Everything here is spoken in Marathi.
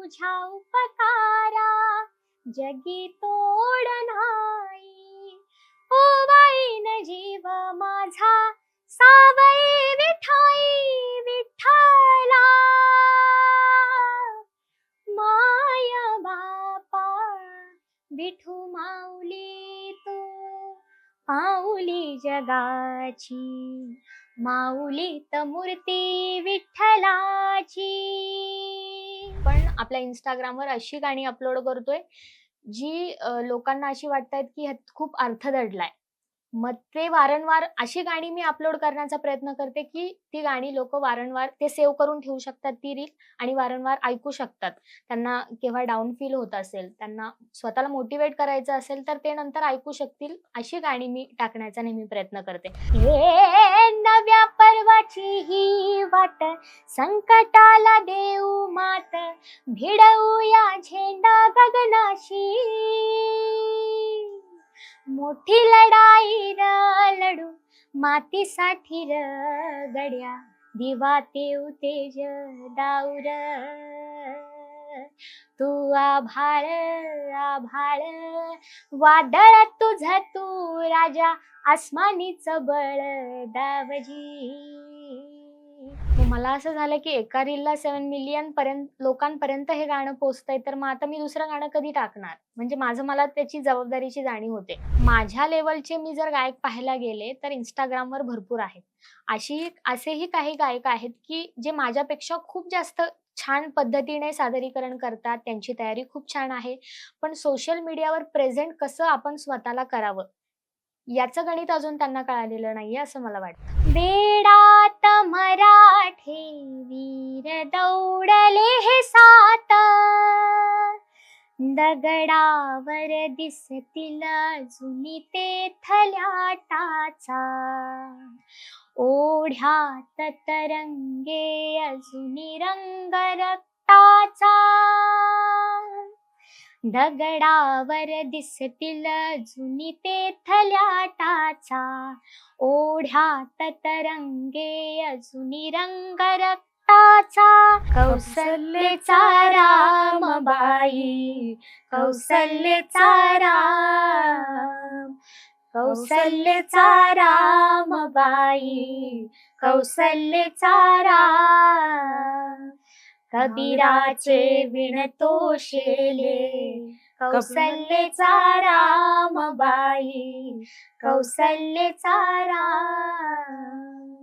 तुझ्या उपकारा जगी तोड नाही. ओ बाईन जीव माझा सावई विठाई विठ्ठला, माया बापा विठू माऊली तू माऊली जगाची, माऊली त मूर्ती विठ्ठलाची. पण आपल्या इंस्टाग्रामवर अशी गाणी अपलोड करतोय जी लोकांना अशी वाटतायत की ह्यात खूप अर्थ दडलाय. मग ते वारंवार अशी गाणी मी अपलोड करण्याचा प्रयत्न करते की ती गाणी लोकं वारंवार ते सेव्ह करून ठेवू शकतात ती रील आणि वारंवार ऐकू शकतात. त्यांना केव्हा डाउन फील होत असेल, त्यांना स्वतःला मोटिव्हेट करायचं असेल तर ते नंतर ऐकू शकतील अशी गाणी मी टाकण्याचा नेहमी प्रयत्न करते. हे नव्या पर्वाची ही वाट, संकटाला देऊ मात, भिडवूया झेंडा गगनाशी. मोठी लढाई र लढू मातीसाठी र गड्या, दिवा तेऊ तेज दाऊर. तू आभाळ आभाळ वादळ तुझ तू राजा, आसमानीच बळ दावजी. मला असं झालं की एका रीलला 7 मिलियन लोकांपर्यंत हे गाणं पोहोचतंय, तर मग आता मी दुसरं गाणं कधी टाकणार? म्हणजे मला त्याची जबाबदारीची जाणीव होते. माझ्या लेवलचे मी जर गायक पाहायला गेले तर Instagramवर भरपूर आहेत. असेही काही गायक आहेत की जे माझ्यापेक्षा खूप जास्त छान पद्धतीने सादरीकरण करतात, त्यांची तयारी खूप छान आहे. पण सोशल मीडियावर प्रेझेंट कसं आपण स्वतःला करावं, याचं गणित अजून त्यांना कळालेलं नाहीये असं मला वाटतं. वेडात मराठे वीर दौडले हे सात, दगडावर दिसतील जुनी तेथल्या टाचा, ओढ्यात तरंगे अजुनी रंग रक्ताचा. दगडावर दिसतील जुनी तेथल्या टाचा, ओढ्यात तरंगे अजुनी रंग रक्ताचा. कौसल्येचा रामबाई, कौसल्येचा राम, कौसल्येचा रामबाई, कौसल्येचा राम. कबीराचे विणतो शेले, कौसल्येचा रामबाई, कौसल्येचा राम.